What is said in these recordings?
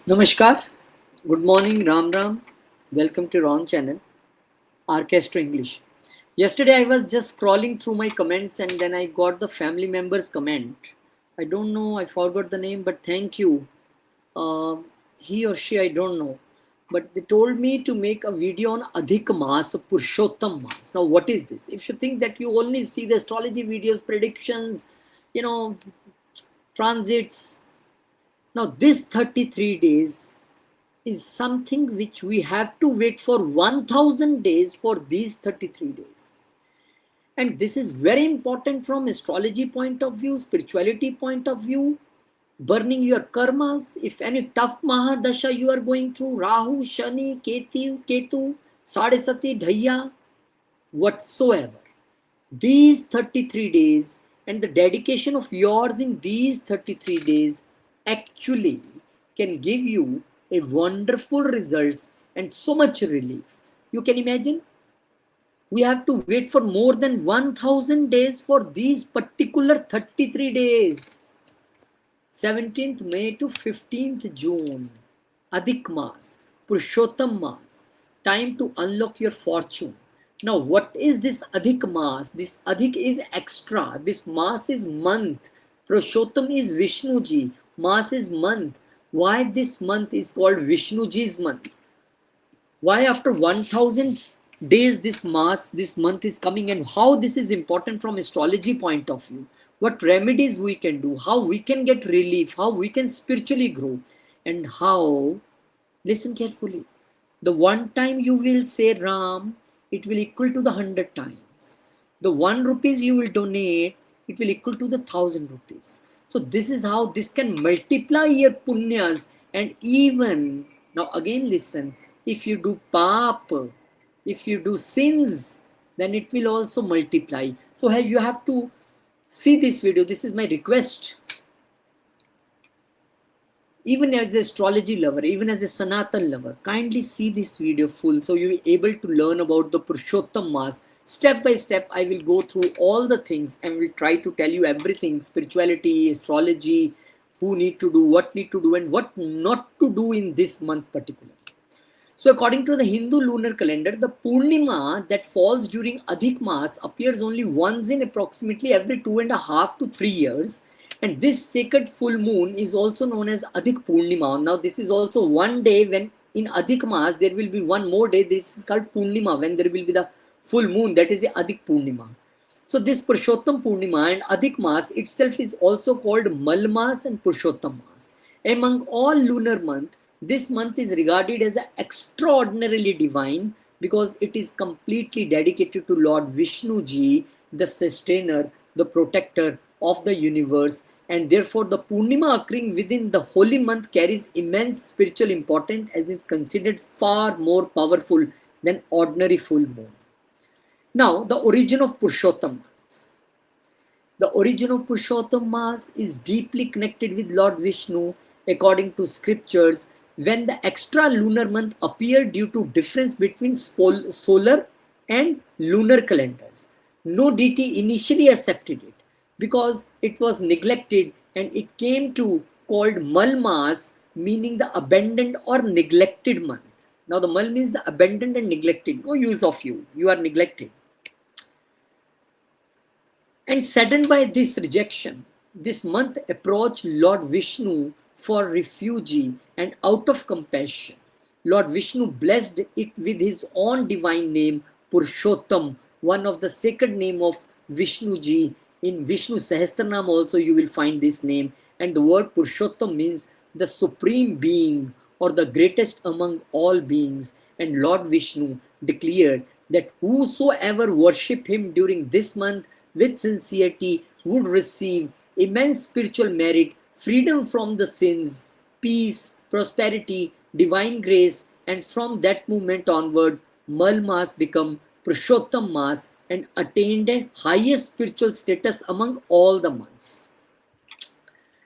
Namaskar, good morning, Ram Ram. Welcome to Ron channel, Orchestra English. Yesterday I was just scrolling through my comments and then I got the family member's comment. I don't know, I forgot the name, but thank you. He or she, I don't know. But they told me to make a video on Adhik Maas, Purushottam Maas. Now, what is this? If you think that you only see the astrology videos, predictions, you know, transits, now this 33 days is something which we have to wait for 1000 days for these 33 days. And this is very important from astrology point of view, spirituality point of view, burning your karmas. If any tough Mahadasha you are going through, Rahu, Shani, Ketu, Sadesati, Dhaya, whatsoever. These 33 days and the dedication of yours in these 33 days actually can give you a wonderful results and so much relief. You can imagine we have to wait for more than 1000 days for these particular 33 days. 17th May to 15th June, Adhik Maas, Purushottam Maas, time to unlock your fortune. Now, what is this Adhik Maas? This Adhik is extra. This Maas is month. Purushottam is Vishnuji. Maas is month. Why this month is called Vishnuji's month? Why after 1000 days this month is coming, and how this is important from astrology point of view? What remedies we can do, how we can get relief, how we can spiritually grow, and how, listen carefully, the one time you will say Ram, it will equal to the 100 times. The 1 rupees you will donate, it will equal to the 1000 rupees. So this is how this can multiply your punyas. And even, now again listen, if you do paap, if you do sins, then it will also multiply. So you have to see this video. This is my request. Even as an astrology lover, even as a Sanatan lover, kindly see this video full so you'll be able to learn about the Purushottam Maas. Step by step, I will go through all the things and will try to tell you everything, spirituality, astrology, who need to do, what need to do, and what not to do in this month particularly. So according to the Hindu lunar calendar, the Purnima that falls during Adhik Maas appears only once in approximately every 2.5 to 3 years. And this sacred full moon is also known as Adhik Purnima. Now this is also one day when in Adhik Maas there will be one more day. This is called Purnima, when there will be the full moon, that is the Adhik Purnima. So this Purushottam Purnima and Adhik Maas itself is also called Mal Maas and Purushottam Maas. Among all lunar months, this month is regarded as extraordinarily divine because it is completely dedicated to Lord Vishnu Ji, the sustainer, the protector of the universe, and therefore the Purnima occurring within the holy month carries immense spiritual importance as is considered far more powerful than ordinary full moon. Now, the origin of Purushottam month. The origin of Purushottam Maas is deeply connected with Lord Vishnu according to scriptures. When the extra lunar month appeared due to difference between solar and lunar calendars, no deity initially accepted it because it was neglected, and it came to called Mal Maas, meaning the abandoned or neglected month. Now the Mal means the abandoned and neglected, no use of you, you are neglected. And saddened by this rejection, this month approached Lord Vishnu for refuge, and out of compassion, Lord Vishnu blessed it with his own divine name, Purushottam, one of the sacred name of Vishnu Ji. In Vishnu Sahasranam also you will find this name, and the word Purushottam means the supreme being or the greatest among all beings. And Lord Vishnu declared that whosoever worship him during this month with sincerity would receive immense spiritual merit, freedom from the sins, peace, prosperity, divine grace, and from that moment onward, Mal Maas became Purushottam Maas and attained a highest spiritual status among all the months.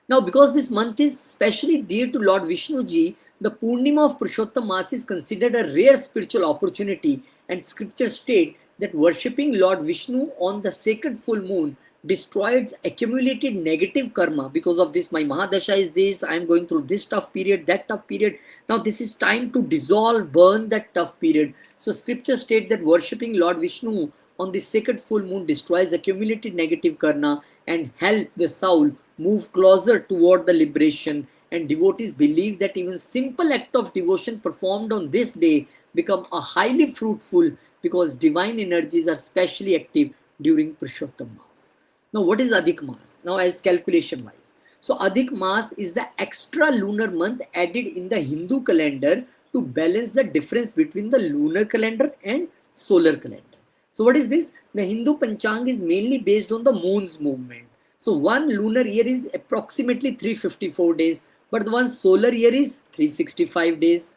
Now, because this month is specially dear to Lord Vishnu Ji, the Purnima of Purushottam Maas is considered a rare spiritual opportunity, and scriptures state that worshipping Lord Vishnu on the sacred full moon destroys accumulated negative karma. Because of this, my Mahadasha is this, I am going through this tough period, that tough period. Now this is time to dissolve, burn that tough period. So scripture state that worshipping Lord Vishnu on the second full moon destroys accumulated negative karma and help the soul move closer toward the liberation. And devotees believe that even simple act of devotion performed on this day become a highly fruitful, because divine energies are specially active during Purushottam Maas. Now, what is Adhik Maas? Now, as calculation wise. So, Adhik Maas is the extra lunar month added in the Hindu calendar to balance the difference between the lunar calendar and solar calendar. So, what is this? The Hindu Panchang is mainly based on the moon's movement. So, one lunar year is approximately 354 days, but the one solar year is 365 days.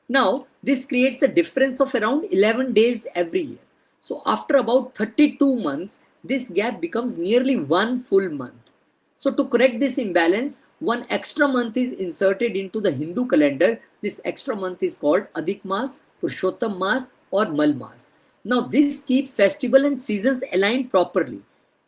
Now, this creates a difference of around 11 days every year. So, after about 32 months, this gap becomes nearly one full month. So, to correct this imbalance, one extra month is inserted into the Hindu calendar. This extra month is called Adhik Maas, Purushottam Maas, or Mal Maas. Now, this keeps festival and seasons aligned properly.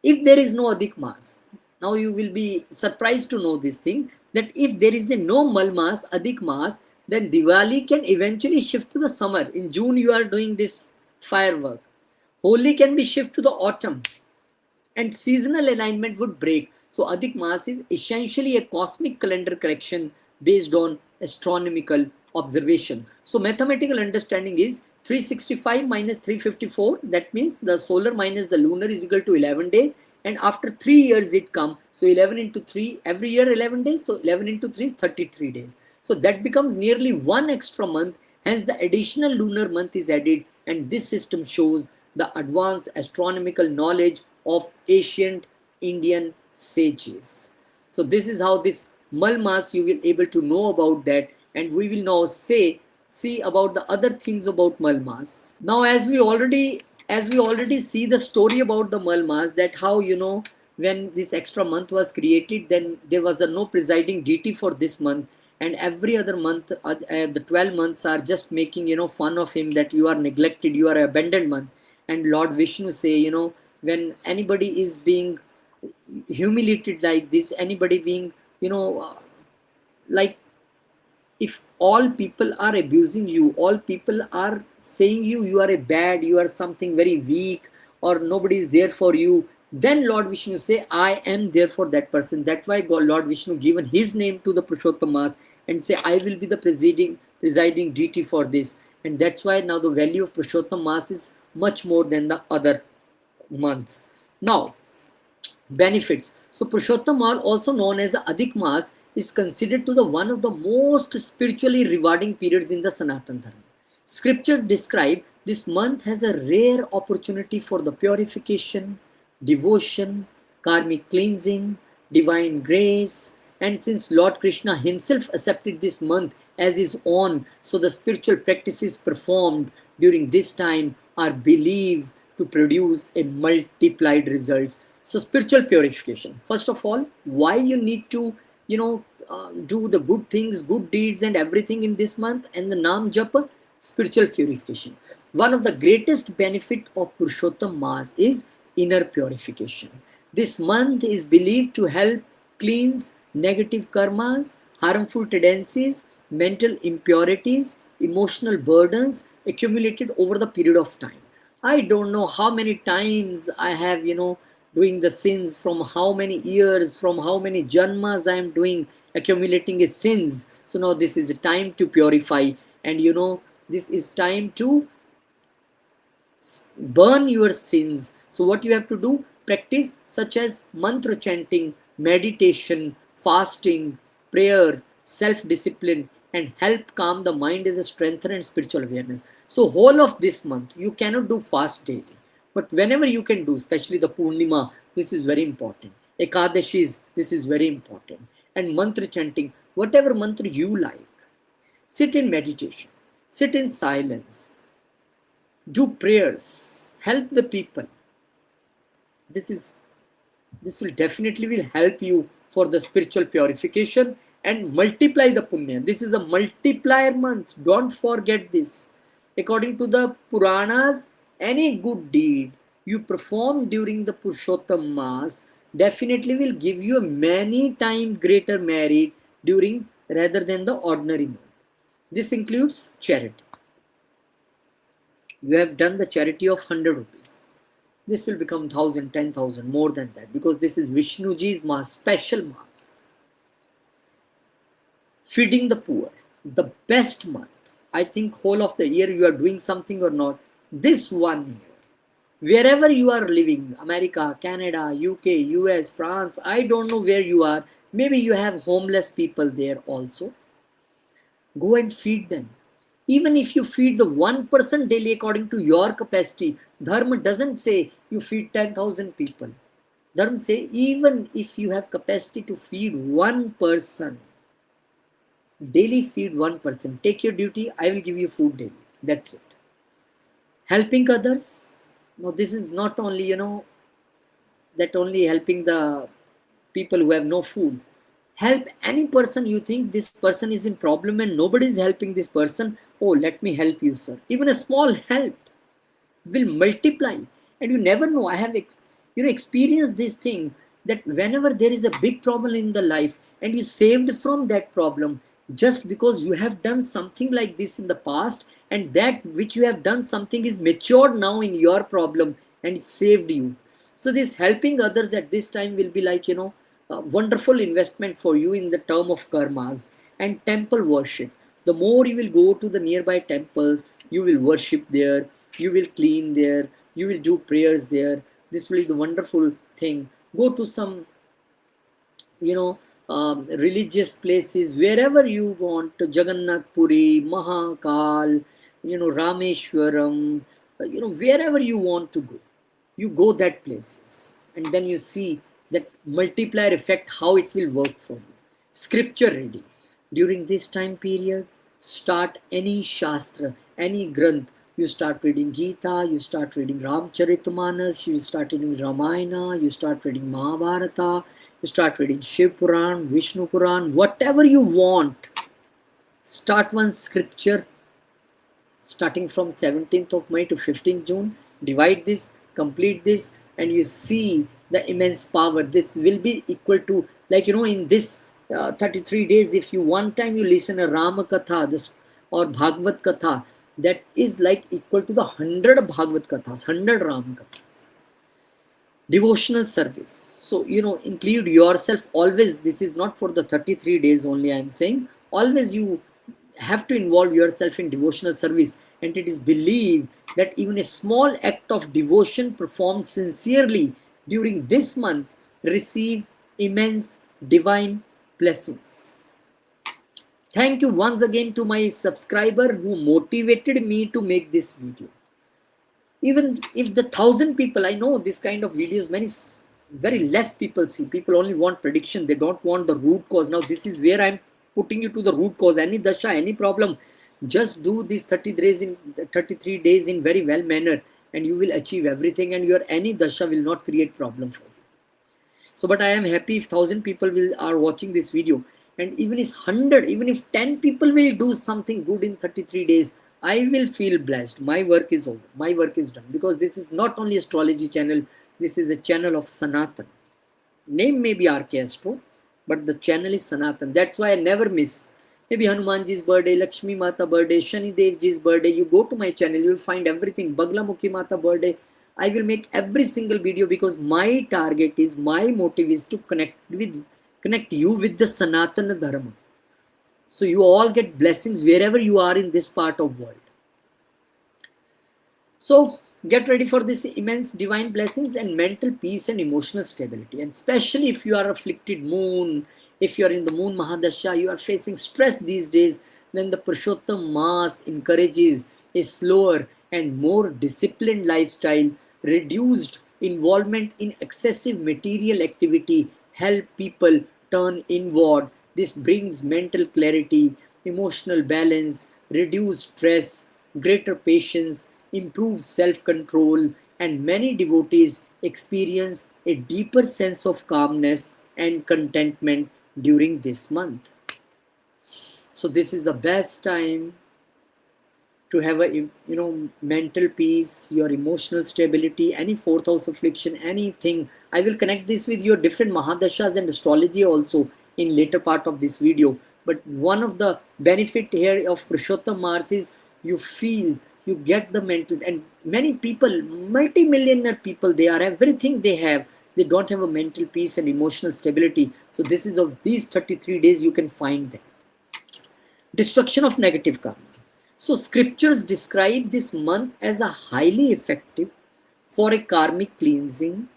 If there is no Adhik Maas, now you will be surprised to know this thing, that if there is a no Mal Maas, Adhik Maas, then Diwali can eventually shift to the summer. In June, you are doing this firework. Holi can be shifted to the autumn, and seasonal alignment would break. So Adhik Maas is essentially a cosmic calendar correction based on astronomical observation. So mathematical understanding is 365 minus 354. That means the solar minus the lunar is equal to 11 days. And after 3 years it comes. So 11 into 3, every year 11 days. So 11 into 3 is 33 days. So that becomes nearly one extra month. Hence the additional lunar month is added. And this system shows the advanced astronomical knowledge of ancient Indian sages. So this is how this Mal Maas you will able to know about that, and we will now see about the other things about Mal Maas. Now, as we already see the story about the Mal Maas, that how when this extra month was created, then there was no presiding deity for this month, and every other month the 12 months are just making fun of him, that you are neglected, you are abandoned month. And Lord Vishnu say, when anybody is being humiliated like this, anybody being like, if all people are abusing you, all people are saying you are a bad, you are something very weak, or nobody is there for you, then Lord Vishnu say, I am there for that person. That's why Lord Vishnu given his name to the Purushottam Maas and say, I will be the presiding deity for this. And that's why now the value of Purushottam Maas is much more than the other months. Now, benefits. So Purushottam Maas, also known as the Adhik Maas, is considered to the one of the most spiritually rewarding periods in the Sanatan Dharma. Scripture describe this month has a rare opportunity for the purification, devotion, karmic cleansing, divine grace. And since Lord Krishna himself accepted this month as his own, so the spiritual practices performed during this time are believed to produce a multiplied results. So spiritual purification. First of all, why you need to do the good things, good deeds and everything in this month, and the Naam Japa, spiritual purification. One of the greatest benefit of Purushottam Maas is inner purification. This month is believed to help cleanse negative karmas, harmful tendencies, mental impurities, emotional burdens accumulated over the period of time. I don't know how many times I have, doing the sins, from how many years, from how many janmas I am doing, accumulating sins. So now this is a time to purify, and this is time to burn your sins. So what you have to do, practice such as mantra chanting, meditation, fasting, prayer, self-discipline, and help calm the mind as a strengthen and spiritual awareness. So whole of this month, you cannot do fast daily. But whenever you can do, especially the Purnima, this is very important. Ekadashis, this is very important. And mantra chanting, whatever mantra you like. Sit in meditation, sit in silence, do prayers, help the people. This will definitely help you for the spiritual purification and multiply the punya. This is a multiplier month. Don't forget this. According to the Puranas, any good deed, you perform during the Purushottam Mass definitely will give you a many times greater merit during rather than the ordinary month. This includes charity. You have done the charity of 100 rupees. This will become 1,000, 10,000, more than that, because this is Vishnuji's Mass, special Mass. Feeding the poor, the best month. I think whole of the year you are doing something or not. This 1 year, wherever you are living, America, Canada, UK, US, France, I don't know where you are. Maybe you have homeless people there also. Go and feed them. Even if you feed the one person daily according to your capacity, Dharma doesn't say you feed 10,000 people. Dharma say even if you have capacity to feed one person, daily feed one person. Take your duty, I will give you food daily. That's it. Helping others. No, this is not only, that only helping the people who have no food. Help any person you think this person is in problem and nobody is helping this person. Oh, let me help you, sir. Even a small help will multiply, and you never know. I have experienced this thing, that whenever there is a big problem in the life and you saved from that problem, just because you have done something like this in the past, and that which you have done something is matured now in your problem and it saved you. So this helping others at this time will be like, a wonderful investment for you in the term of karmas. And temple worship, the more you will go to the nearby temples, you will worship there, you will clean there, you will do prayers there. This will be the wonderful thing. Go to some, religious places wherever you want, Jagannath Puri, Mahakal, Rameshwaram, wherever you want to go, you go that places, and then you see that multiplier effect, how it will work for you. Scripture reading during this time period. Start any shastra, any granth. You start reading Gita, you start reading Ramcharitmanas, you start reading Ramayana, you start reading Mahabharata, you start reading Shiv Puran, Vishnu Puran, whatever you want. Start one scripture starting from 17th of May to 15th June. Divide this, complete this, and you see the immense power. This will be equal to, like, in this 33 days, if you one time you listen a Rama Katha this, or Bhagavad Katha, that is like equal to the 100 Bhagavad Kathas, 100 Ram Kathas. Devotional service. So, include yourself always. This is not for the 33 days only, I am saying. Always you have to involve yourself in devotional service. And it is believed that even a small act of devotion performed sincerely during this month receive immense divine blessings. Thank you once again to my subscriber who motivated me to make this video. Even if the 1,000 people, I know this kind of videos, very less people see. People only want prediction. They don't want the root cause. Now this is where I'm putting you to the root cause. Any dasha, any problem, just do these 33 days in very well manner, and you will achieve everything, and your any dasha will not create problem for you. So, but I am happy if 1,000 people are watching this video, and even if 100, even if 10 people will do something good in 33 days, I will feel blessed. My work is over. My work is done, because this is not only astrology channel. This is a channel of Sanatan. Name may be RK Astro, but the channel is Sanatan. That's why I never miss. Maybe Hanumanji's birthday, Lakshmi Mata birthday, Shani Devji's birthday. You go to my channel, you will find everything. Bagla Mukhi Mata birthday. I will make every single video, because my target is, my motive is to connect you with the Sanatana Dharma. So you all get blessings wherever you are in this part of world. So get ready for this immense divine blessings and mental peace and emotional stability. And especially if you are afflicted moon, if you are in the moon Mahadasha, you are facing stress these days, then the Purushottam Mass encourages a slower and more disciplined lifestyle. Reduced involvement in excessive material activity help people turn inward. This brings mental clarity, emotional balance, reduced stress, greater patience, improved self-control, and many devotees experience a deeper sense of calmness and contentment during this month. So this is the best time to have a mental peace, your emotional stability, any fourth house affliction, anything. I will connect this with your different mahadashas and astrology also in later part of this video. But one of the benefit here of Purushottam Mars is you feel, you get the mental, and many people, multi-millionaire people, they are everything they have, they don't have a mental peace and emotional stability. So this is of these 33 days you can find them. Destruction of negative karma. So scriptures describe this month as a highly effective for a karmic cleansing,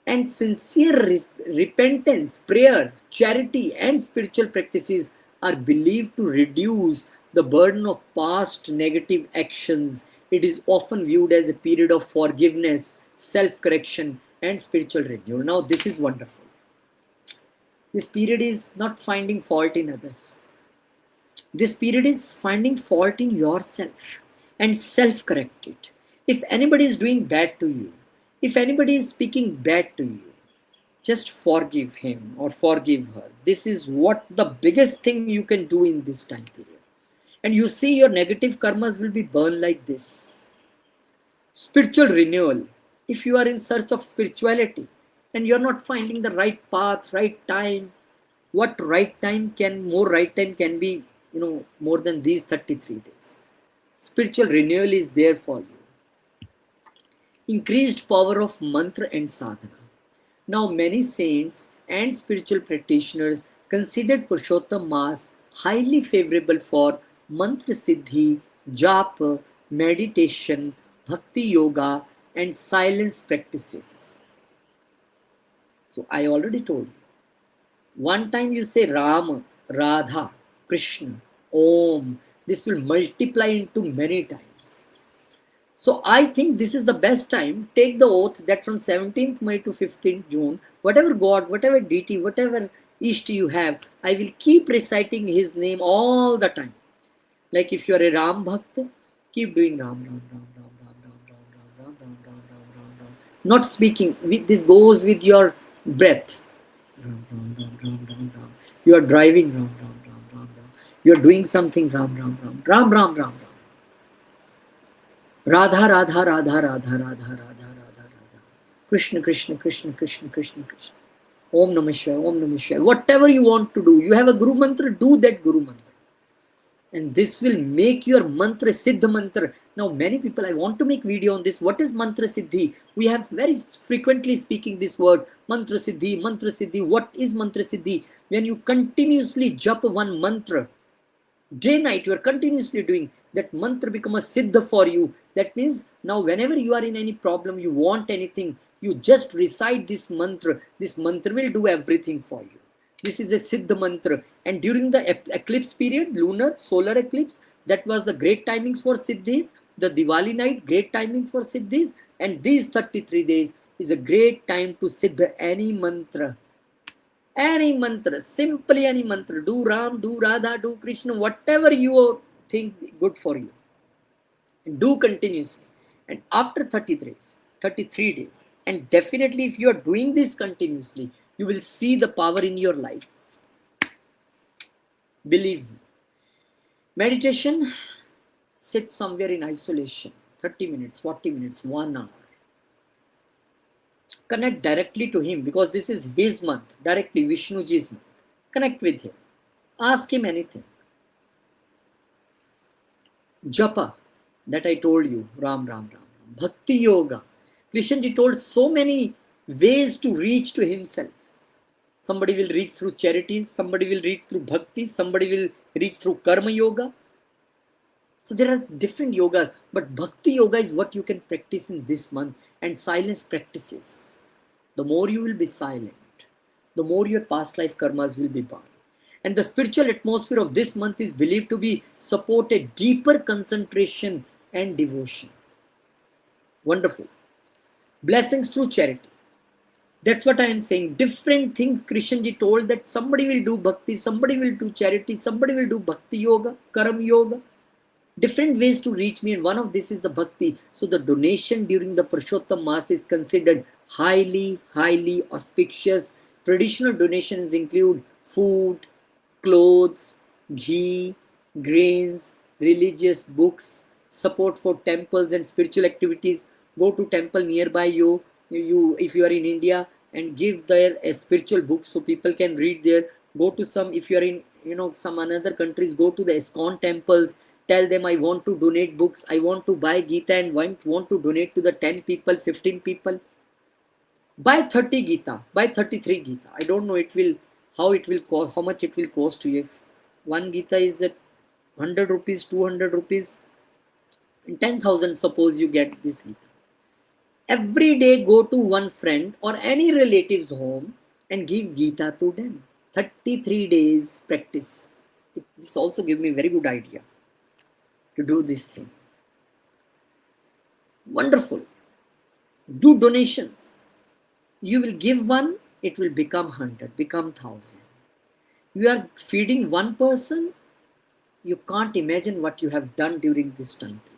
and sincere repentance, prayer, charity and spiritual practices are believed to reduce the burden of past negative actions. It is often viewed as a period of forgiveness, self-correction and spiritual renewal. Now this is wonderful. This period is not finding fault in others. This period is finding fault in yourself and self-correct it. If anybody is doing bad to you, if anybody is speaking bad to you, just forgive him or forgive her. This is what the biggest thing you can do in this time period. And you see your negative karmas will be burned like this. Spiritual renewal. If you are in search of spirituality and you're not finding the right path, right time, what right time can, more right time can be, more than these 33 days. Spiritual renewal is there for you. Increased power of mantra and sadhana. Now many saints and spiritual practitioners considered Purushottam Mass highly favorable for mantra siddhi, japa, meditation, bhakti yoga and silence practices. So I already told you. One time you say Rama, Radha, Krishna, Om, this will multiply into many times. So I think this is the best time. Take the oath that from 17th May to 15th June, whatever God, whatever deity, whatever Ishta you have, I will keep reciting his name all the time. Like if you are a Ram Bhakt, keep doing Ram, Ram, Ram, Ram, Ram, Ram, Ram, Ram, Ram, Ram, Ram, Ram, Ram, Ram. Not speaking. This goes with your breath. Ram, Ram, Ram, Ram, Ram, Ram. You are driving Ram, Ram, Ram, Ram, Ram. You are doing something Ram, Ram, Ram, Ram, Ram, Ram, Ram. Radha, Radha, Radha, Radha, Radha, Radha, Radha, Radha. Krishna, Krishna, Krishna, Krishna, Krishna, Krishna. Om Namah Shivaya, Om Namah Shivaya. Whatever you want to do, you have a Guru Mantra, do that Guru Mantra. And this will make your mantra siddha mantra. Now many people, I want to make video on this. What is mantra siddhi? We have very frequently speaking this word, mantra siddhi, mantra siddhi. What is mantra siddhi? When you continuously japa one mantra, day night, you are continuously doing that mantra become a siddha for you. That means now whenever you are in any problem, you want anything, you just recite this mantra. This mantra will do everything for you. This is a siddha mantra. And during the eclipse period, lunar, solar eclipse, that was the great timings for siddhis. The Diwali night, great timing for siddhis. And these 33 days is a great time to siddha any mantra. Any mantra, simply any mantra. Do Ram, do Radha, do Krishna, whatever you think good for you. Do continuously. And after 33 days, and definitely if you are doing this continuously, you will see the power in your life. Believe me. Meditation, sit somewhere in isolation, 30 minutes, 40 minutes, 1 hour. Connect directly to him because this is his month, directly Vishnuji's month. Connect with him. Ask him anything. Japa, that I told you, Ram, Ram, Ram, Ram. Bhakti Yoga. Krishnji told so many ways to reach to himself. Somebody will reach through charities, somebody will reach through bhakti, somebody will reach through karma yoga. So there are different yogas, but bhakti yoga is what you can practice in this month, and silence practices. The more you will be silent, the more your past life karmas will be burned. And the spiritual atmosphere of this month is believed to be supported deeper concentration and devotion. Wonderful. Blessings through charity. That's what I am saying. Different things Krishnji told that somebody will do bhakti, somebody will do charity, somebody will do bhakti yoga, karma yoga. Different ways to reach me, and one of this is the bhakti. So the donation during the Purushottam Mass is considered highly, highly auspicious. Traditional donations include food, clothes, ghee, grains, religious books, support for temples and spiritual activities. Go to temple nearby you. If you are in India, and give there a spiritual book so people can read there. Go to some, if you are in some another countries, go to the ISKCON temples. Tell them, I want to donate books. I want to buy Gita and want to donate to the 10 people, 15 people. Buy 30 Gita, buy 33 Gita. I don't know how it will cost, how much it will cost to you. If one Gita is at 100 rupees, 200 rupees, 10,000, suppose you get this Gita. Every day go to one friend or any relative's home and give Gita to them. 33 days practice. This also give me very good idea to do this thing. Wonderful. Do donations. You will give one, it will become 100, become 1,000. You are feeding one person, you can't imagine what you have done during this time period.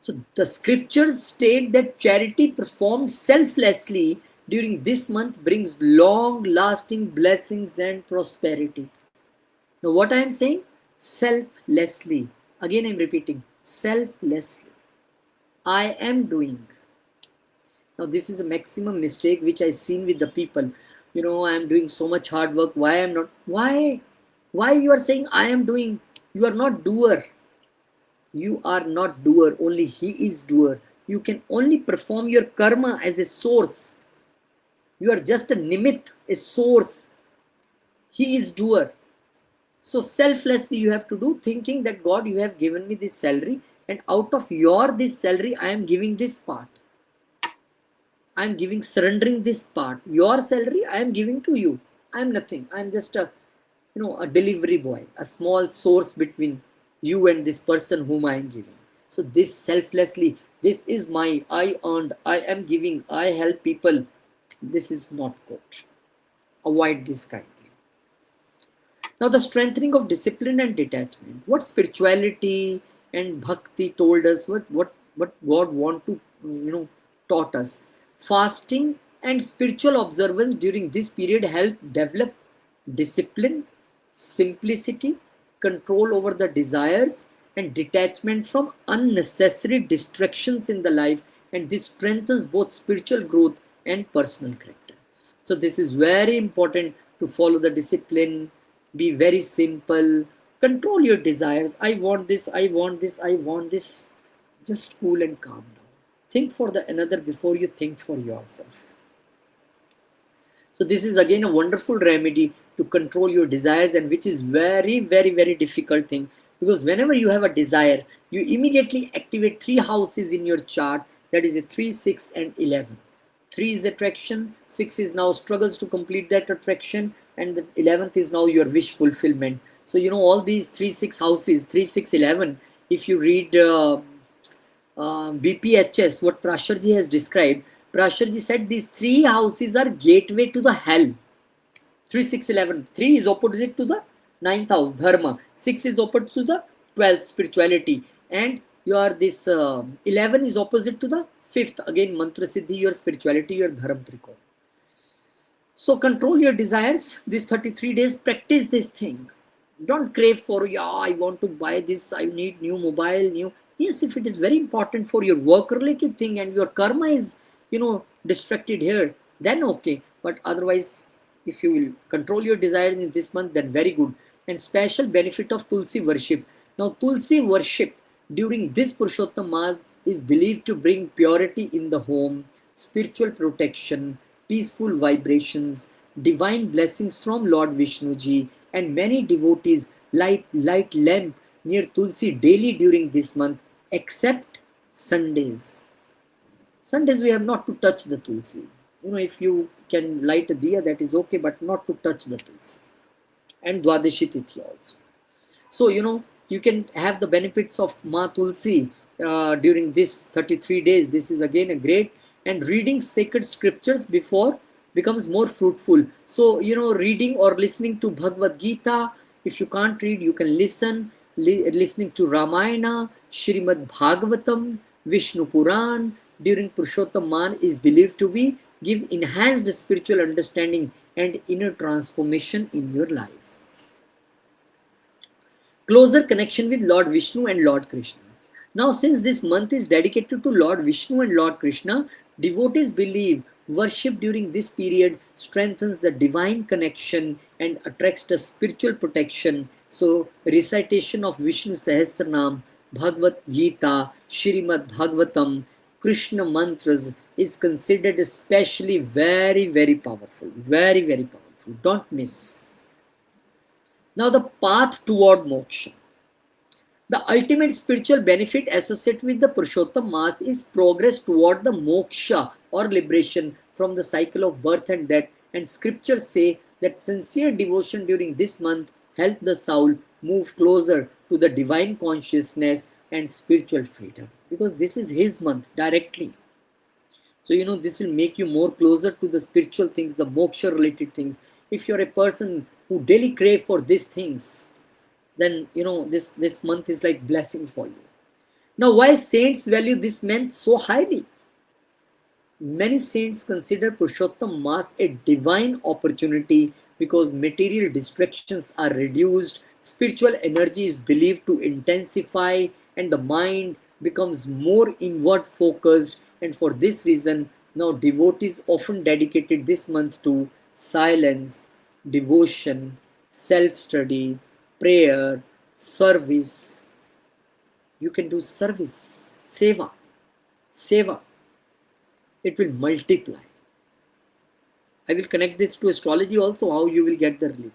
So the scriptures state that charity performed selflessly during this month brings long-lasting blessings and prosperity. Now what I am saying? Selflessly. Again I am repeating, selflessly. I am doing. Now this is a maximum mistake which I seen with the people. I am doing so much hard work. Why I am not? Why you are saying I am doing? You are not doer. You are not doer. Only He is doer. You can only perform your karma as a source. You are just a nimit, a source. He is doer. So selflessly you have to do, thinking that God, you have given me this salary, and out of this salary I am giving this part. I am giving, surrendering this part. Your salary I am giving to you. I am nothing. I am just a delivery boy, a small source between you and this person whom I am giving. So this selflessly, this is my, I earned, I am giving, I help people. This is not good. Avoid this kindly. Now the strengthening of discipline and detachment. What spirituality and bhakti told us, what God want to taught us. Fasting and spiritual observance during this period help develop discipline, simplicity, control over the desires, and detachment from unnecessary distractions in the life, and this strengthens both spiritual growth and personal character. So this is very important, to follow the discipline, be very simple, control your desires. I want this, I want this, I want this. Just cool and calm down. Think for the another before you think for yourself. So this is again a wonderful remedy to control your desires, and which is very, very, very difficult thing, because whenever you have a desire, you immediately activate 3 houses in your chart, that is a 3, 6 and 11. 3 is attraction, 6 is now struggles to complete that attraction, and the 11th is now your wish fulfillment. So all these 3, 6 houses, 3, 6, 11, if you read BPHS, what Prasharji has described, Prasharji said these 3 houses are gateway to the hell. 3, 6, 11. 3 is opposite to the 9th house, dharma. 6 is opposite to the 12th, spirituality. And this 11 is opposite to the 5th, again mantra siddhi, your spirituality, your dharma trikona. So control your desires. These 33 days, practice this thing. Don't crave for, I want to buy this, I need new mobile, Yes, if it is very important for your work related thing and your karma is, distracted here, then okay. But otherwise, if you will control your desires in this month, then very good. And special benefit of Tulsi worship. Now, Tulsi worship during this Purushottam Mass is believed to bring purity in the home, spiritual protection, peaceful vibrations, divine blessings from Lord Vishnuji, and many devotees light lamp near Tulsi daily during this month, except Sundays. Sundays we have not to touch the Tulsi. If you can light a diya, that is okay, but not to touch the Tulsi. And Dwadashi Tithi also. So, you can have the benefits of Ma Tulsi during this 33 days. This is again a great, and reading sacred scriptures before becomes more fruitful. So, reading or listening to Bhagavad Gita. If you can't read, you can listen. Listening to Ramayana, Shrimad Bhagavatam, Vishnu Puran during Purushottam Mass is believed to give enhanced spiritual understanding and inner transformation in your life. closer connection with Lord Vishnu and Lord Krishna. Now, since this month is dedicated to Lord Vishnu and Lord Krishna, devotees believe worship during this period strengthens the divine connection and attracts the spiritual protection. So, recitation of Vishnu Sahasranam, Bhagavad Gita, Shrimad Bhagavatam, Krishna mantras is considered especially very, very powerful. Very, very powerful. Don't miss. Now, the path toward moksha. The ultimate spiritual benefit associated with the Purushottam Mass is progress toward the moksha or liberation from the cycle of birth and death. And scriptures say that sincere devotion during this month help the soul move closer to the divine consciousness and spiritual freedom. Because this is his month directly. So, this will make you more closer to the spiritual things, the moksha related things. If you're a person who daily crave for these things, then this month is like blessing for you. Now, why saints value this month so highly? Many saints consider Purushottam Mass a divine opportunity because material distractions are reduced, spiritual energy is believed to intensify, and the mind becomes more inward focused. And for this reason, now devotees often dedicated this month to silence, devotion, self study, prayer, service. You can do service, seva. It will multiply. I will connect this to astrology also, how you will get the relief.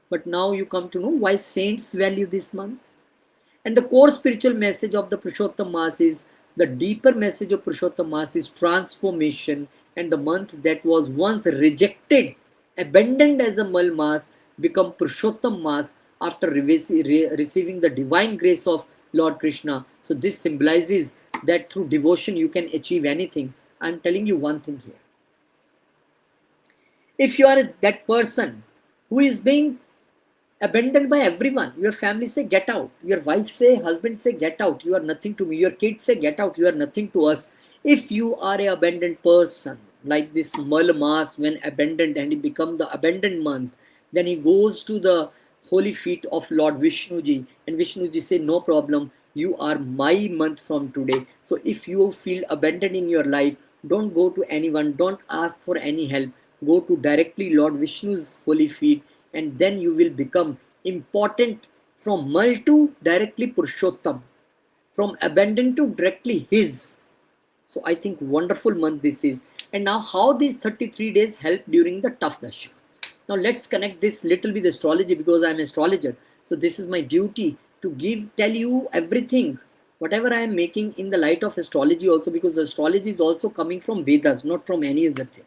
But now you come to know why saints value this month. And the core spiritual message of the Purushottam Mass is, the deeper message of Purushottam Mass is transformation, and the month that was once rejected, abandoned as a Mal Mass, become Purushottam Mass after receiving the divine grace of Lord Krishna. So this symbolizes that through devotion you can achieve anything. I'm telling you one thing here. If you are that person who is being abandoned by everyone, your family say get out, your wife say, husband say get out, you are nothing to me, your kids say get out, you are nothing to us. If you are an abandoned person, like this Mal Mass, when abandoned and he become the abandoned month, then he goes to the holy feet of Lord Vishnuji, and Vishnuji say no problem, you are my month from today. So if you feel abandoned in your life, don't go to anyone, don't ask for any help, go to directly Lord Vishnu's holy feet, and then you will become important from Mal to directly Purushottam, from abandoned to directly his. So I think wonderful month this is. And now how these 33 days help during the tough dasha. Now let's connect this little with astrology, because I'm an astrologer. So this is my duty to tell you everything, whatever I am making in the light of astrology also, because astrology is also coming from Vedas, not from any other thing.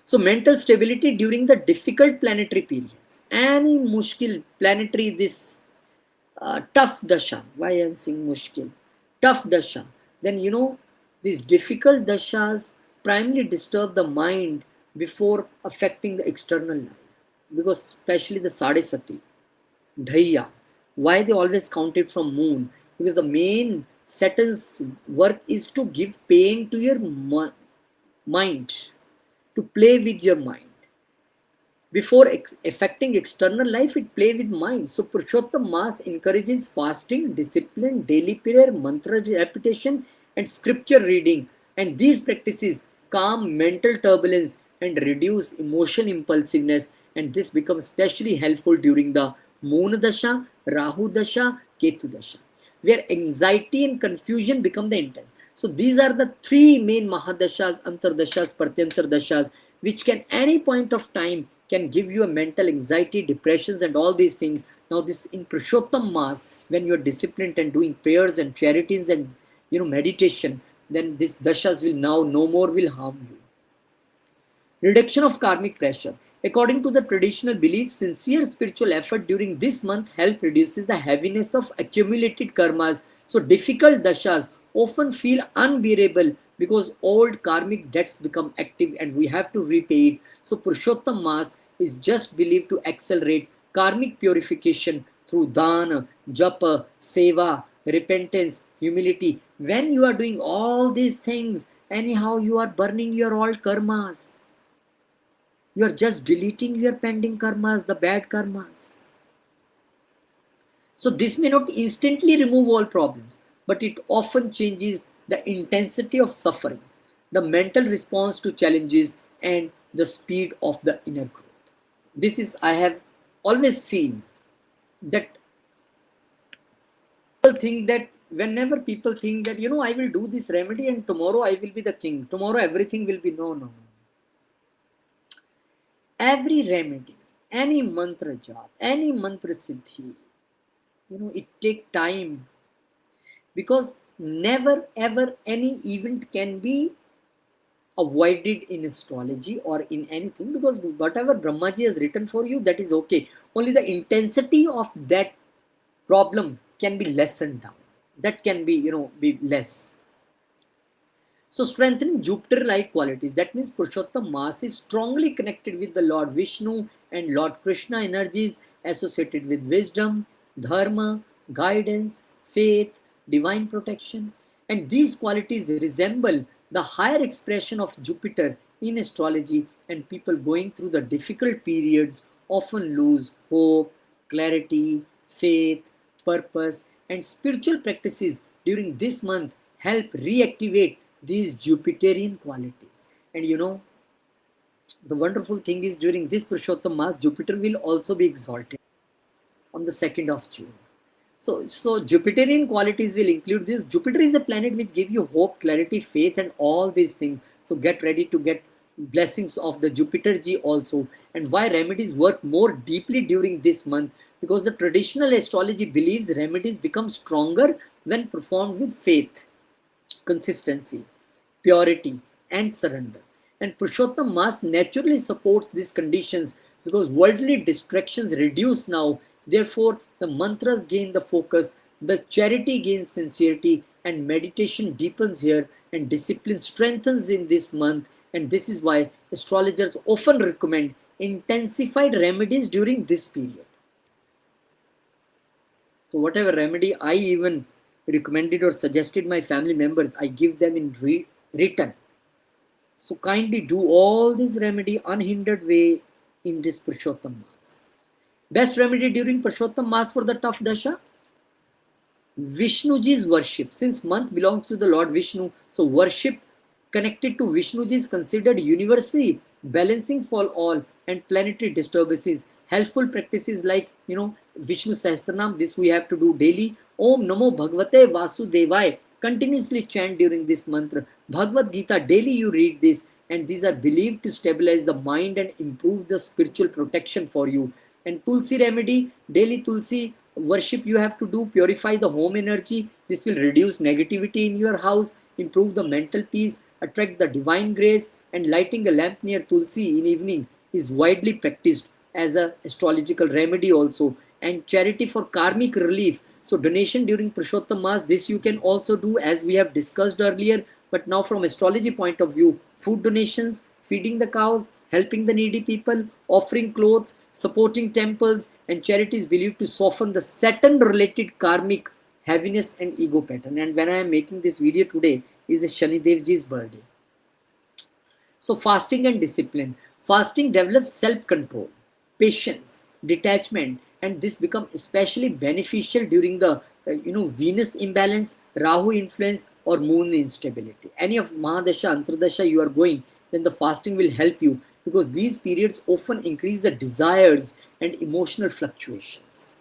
So mental stability during the difficult planetary periods. Any mushkil planetary, this tough dasha. Why I am saying mushkil? Tough dasha. Then these difficult dashas primarily disturb the mind before affecting the external life. Because especially the Sadesati, Dhaiya. Why they always count it from moon? Because the main Saturn's work is to give pain to your mind, to play with your mind. Before affecting external life, it play with mind. So Purushottam Mass encourages fasting, discipline, daily prayer, mantra repetition, and scripture reading. And these practices calm mental turbulence and reduce emotion impulsiveness. And this becomes especially helpful during the Moon Dasha, Rahu Dasha, Ketu Dasha, where anxiety and confusion become the intense. So these are the three main Mahadashas, Antardashas, Pratyantar Dashas, which can any point of time can give you a mental anxiety, depressions, and all these things. Now this in Purushottam Mass, when you're disciplined and doing prayers and charities and meditation, then this dashas will now no more will harm you. Reduction of karmic pressure. According to the traditional belief, sincere spiritual effort during this month help reduces the heaviness of accumulated karmas. So difficult dashas often feel unbearable because old karmic debts become active and we have to repay it. So Purushottam Mass is just believed to accelerate karmic purification through dana, japa, seva, repentance, humility. When you are doing all these things, anyhow you are burning your old karmas. You are just deleting your pending karmas, the bad karmas. So this may not instantly remove all problems, but it often changes the intensity of suffering, the mental response to challenges, and the speed of the inner growth. This is, I have always seen that people think that whenever people think that, I will do this remedy and tomorrow I will be the king, tomorrow everything will be, no, no, no. Every remedy, any mantra job, any mantra siddhi, it take time, because never ever any event can be avoided in astrology or in anything, because whatever Brahmaji has written for you, that is okay. Only the intensity of that problem can be lessened down. That can be, be less. So strengthening Jupiter-like qualities. That means Purushottam Mass is strongly connected with the Lord Vishnu and Lord Krishna energies associated with wisdom, dharma, guidance, faith, divine protection. And these qualities resemble the higher expression of Jupiter in astrology, and people going through the difficult periods often lose hope, clarity, faith, purpose, and spiritual practices during this month help reactivate these Jupiterian qualities. And the wonderful thing is, during this Purushottam Mass, Jupiter will also be exalted on the 2nd of June. So Jupiterian qualities will include this. Jupiter is a planet which gives you hope, clarity, faith, and all these things. So get ready to get blessings of the Jupiter G also. And why remedies work more deeply during this month? Because the traditional astrology believes remedies become stronger when performed with faith, consistency, purity, and surrender. And Purushottam Mass naturally supports these conditions, because worldly distractions reduce now. Therefore, the mantras gain the focus, the charity gains sincerity, and meditation deepens here, and discipline strengthens in this month. And this is why astrologers often recommend intensified remedies during this period. So whatever remedy I even recommended or suggested my family members, I give them in return. So kindly do all this remedy unhindered way in this Purushottam Mass. Best remedy during Purushottam Mass for the tough dasha? Vishnuji's worship. Since month belongs to the Lord Vishnu, so worship connected to Vishnuji is considered universally balancing for all and planetary disturbances. Helpful practices like, Vishnu Sahasranam, this we have to do daily. Om Namo Bhagavate Vasudevaya, continuously chant during this mantra. Bhagavad Gita, daily you read this, and these are believed to stabilize the mind and improve the spiritual protection for you. And Tulsi remedy, daily Tulsi worship you have to do, purify the home energy. This will reduce negativity in your house, improve the mental peace, attract the divine grace. And lighting a lamp near Tulsi in evening is widely practiced as a astrological remedy also. And charity for karmic relief. So donation during Purushottam Mass, this you can also do as we have discussed earlier. But now from astrology point of view, food donations, feeding the cows, helping the needy people, offering clothes, supporting temples, and charity is believed to soften the Saturn-related karmic heaviness and ego pattern. And when I am making this video today, is Shani Devji's birthday. So fasting and discipline. Fasting develops self-control, patience, detachment, and this becomes especially beneficial during the Venus imbalance, Rahu influence, or moon instability. Any of Mahadasha, Antardasha you are going, then the fasting will help you, because these periods often increase the desires and emotional fluctuations.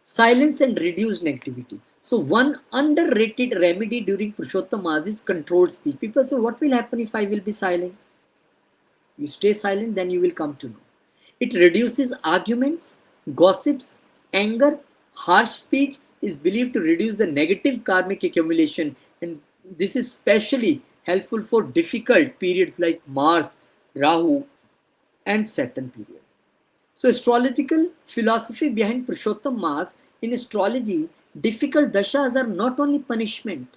Silence and reduced negativity. So one underrated remedy during Purushottam Mass is controlled speech. People say, what will happen if I will be silent? You stay silent, then you will come to know. It reduces arguments, gossips, anger. Harsh speech is believed to reduce the negative karmic accumulation, and this is especially helpful for difficult periods like Mars, Rahu, and Saturn period. So astrological philosophy behind Purushottam Mass. In astrology, difficult dashas are not only punishment,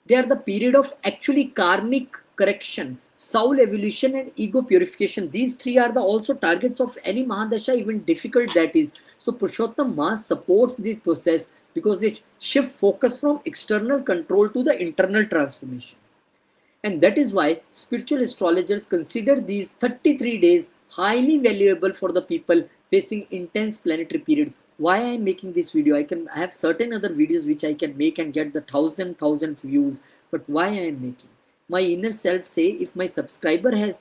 they are the period of actually karmic correction, soul evolution, and ego purification. These three are the also targets of any Mahadasha, even difficult that is. So Purushottam Mass supports this process, because it shifts focus from external control to the internal transformation. And that is why spiritual astrologers consider these 33 days highly valuable for the people facing intense planetary periods. why I'm making this video. I have certain other videos which I can make and get the thousands views, but why I am making? My inner self say if my subscriber has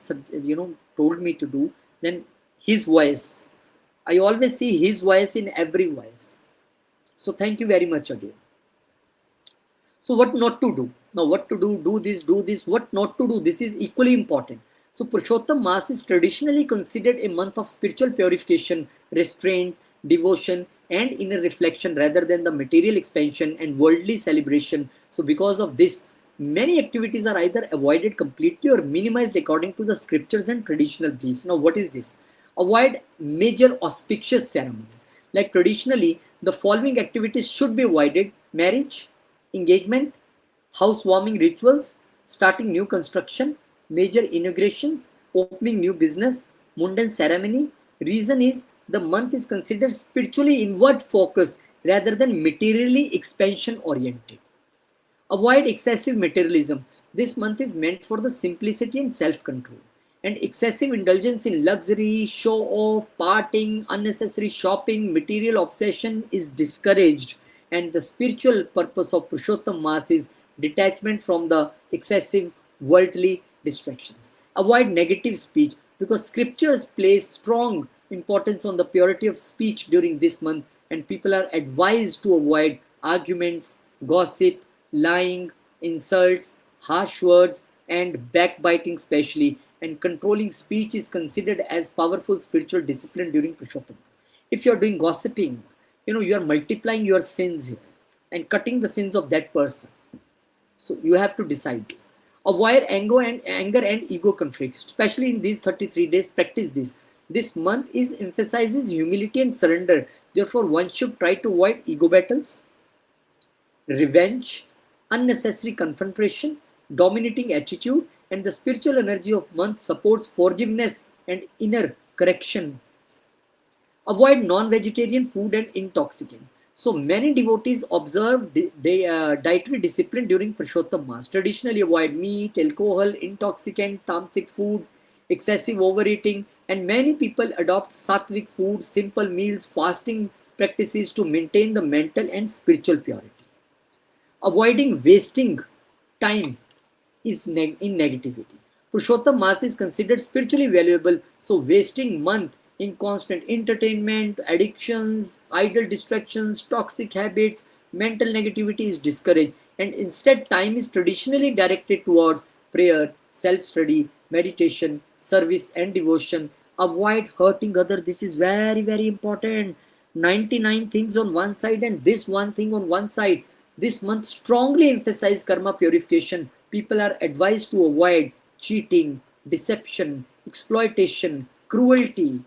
told me to do, then his voice. I always see his voice in every voice. So thank you very much again. So what not to do? Now what to do this, what not to do. This is equally important. So Purushottam Mass is traditionally considered a month of spiritual purification, restraint, devotion and inner reflection rather than the material expansion and worldly celebration. So because of this, many activities are either avoided completely or minimized according to the scriptures and traditional beliefs. Now what is this? Avoid major auspicious ceremonies. Like traditionally, the following activities should be avoided: marriage, engagement, housewarming rituals, starting new construction, major inaugurations, opening new business, mundane ceremony. Reason is the month is considered spiritually inward focused rather than materially expansion oriented. Avoid excessive materialism. This month is meant for the simplicity and self-control. And excessive indulgence in luxury, show off, partying, unnecessary shopping, material obsession is discouraged. And the spiritual purpose of Purushottam Mass is detachment from the excessive worldly distractions. Avoid negative speech because scriptures place strong importance on the purity of speech during this month, and people are advised to avoid arguments, gossip, lying, insults, harsh words, and backbiting, especially. And controlling speech is considered as powerful spiritual discipline during Purushottam. If you are doing gossiping, you are multiplying your sins here and cutting the sins of that person. So you have to decide this. Avoid anger and ego conflicts, especially in these 33 days. Practice this. This month is emphasizes humility and surrender. Therefore, one should try to avoid ego battles, revenge, unnecessary confrontation, dominating attitude, and the spiritual energy of month supports forgiveness and inner correction. Avoid non-vegetarian food and intoxicant. So many devotees observe dietary discipline during Purushottam Mass. Traditionally avoid meat, alcohol, intoxicant, tamasic food, excessive overeating, and many people adopt sattvic food, simple meals, fasting practices to maintain the mental and spiritual purity. Avoiding wasting time is in negativity. Purushottam Mass is considered spiritually valuable, so wasting month in constant entertainment, addictions, idle distractions, toxic habits, mental negativity is discouraged, and instead time is traditionally directed towards prayer, self-study, meditation, service and devotion. Avoid hurting others. This is very important. 99 things on one side and this one thing on one side. This month strongly emphasizes karma purification. People are advised to avoid cheating, deception, exploitation, cruelty,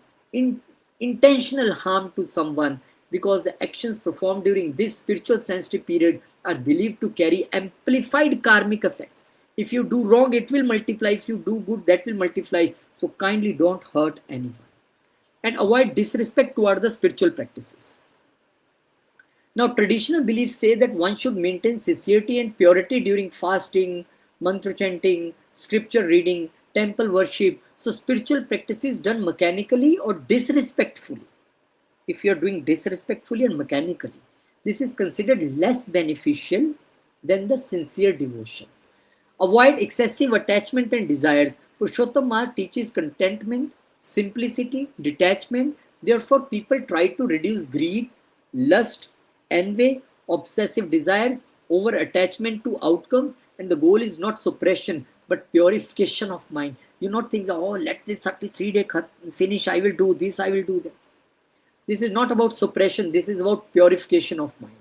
intentional harm to someone, because the actions performed during this spiritual sensitive period are believed to carry amplified karmic effects. If you do wrong, it will multiply. If you do good, that will multiply. So kindly don't hurt anyone. And avoid disrespect toward the spiritual practices. Now, traditional beliefs say that one should maintain sincerity and purity during fasting, mantra chanting, scripture reading, temple worship. So spiritual practices done mechanically or disrespectfully. If you are doing disrespectfully and mechanically, this is considered less beneficial than the sincere devotion. Avoid excessive attachment and desires. Purushottam Mass teaches contentment, simplicity, detachment. Therefore, people try to reduce greed, lust, envy, obsessive desires, over attachment to outcomes, and the goal is not suppression but purification of mind. You not think, oh, let this 33-day finish, I will do this, I will do that. This is not about suppression, this is about purification of mind.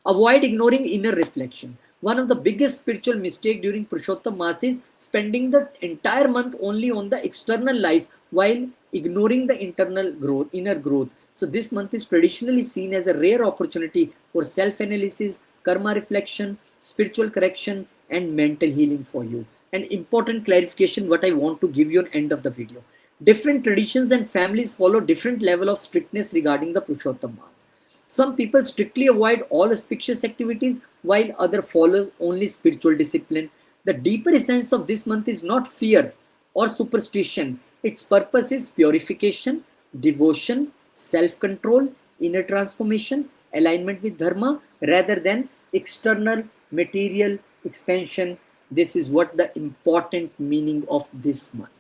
Avoid ignoring inner reflection. One of the biggest spiritual mistakes during Purushottam Mass is spending the entire month only on the external life while ignoring the internal growth, inner growth. So this month is traditionally seen as a rare opportunity for self-analysis, karma reflection, spiritual correction, and mental healing for you. An important clarification what I want to give you at the end of the video. Different traditions and families follow different level of strictness regarding the Purushottam Mass. Some people strictly avoid all auspicious activities while other follows only spiritual discipline. The deeper essence of this month is not fear or superstition. Its purpose is purification, devotion, self-control, inner transformation, alignment with dharma, rather than external material expansion. This is what the important meaning of this month.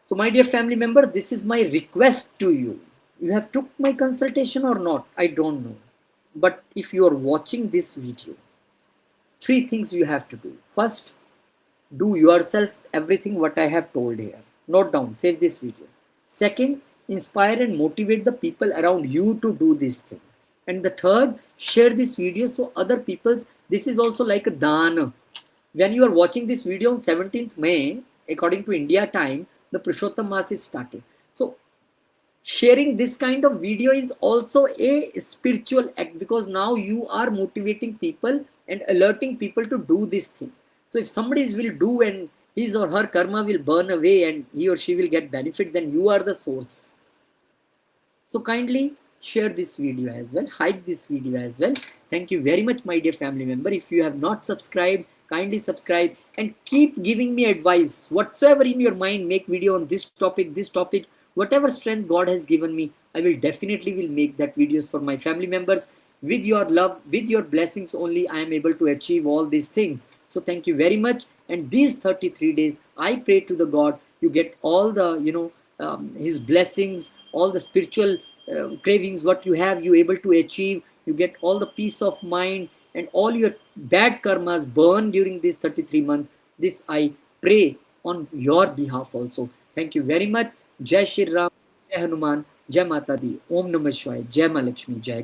So my dear family member, this is my request to you. You have took my consultation or not, I don't know. But if you are watching this video, three things you have to do. First, do yourself everything what I have told here. Note down, save this video. Second, inspire and motivate the people around you to do this thing. And the third, share this video so other people's, this is also like a dana. When you are watching this video on 17th May, according to India time, the Purushottam Mass is started. So sharing this kind of video is also a spiritual act, because now you are motivating people and alerting people to do this thing. So if somebody will do and his or her karma will burn away and he or she will get benefit, then you are the source. So kindly share this video as well, hype this video as well. Thank you very much, my dear family member. If you have not subscribed, kindly subscribe and keep giving me advice. Whatsoever in your mind, make video on this topic, whatever strength God has given me, I will definitely make that videos for my family members. With your love, with your blessings only, I am able to achieve all these things. So thank you very much. And these 33 days, I pray to the God, you get all the, his blessings, all the spiritual cravings, what you have, you able to achieve. You get all the peace of mind and all your bad karmas burn during this 33 months. This I pray on your behalf also. Thank you very much. Jai Shri Ram, Jai Hanuman, Jai Mata Di, Om Namah Shivaya, Jai Ma Lakshmi, Jai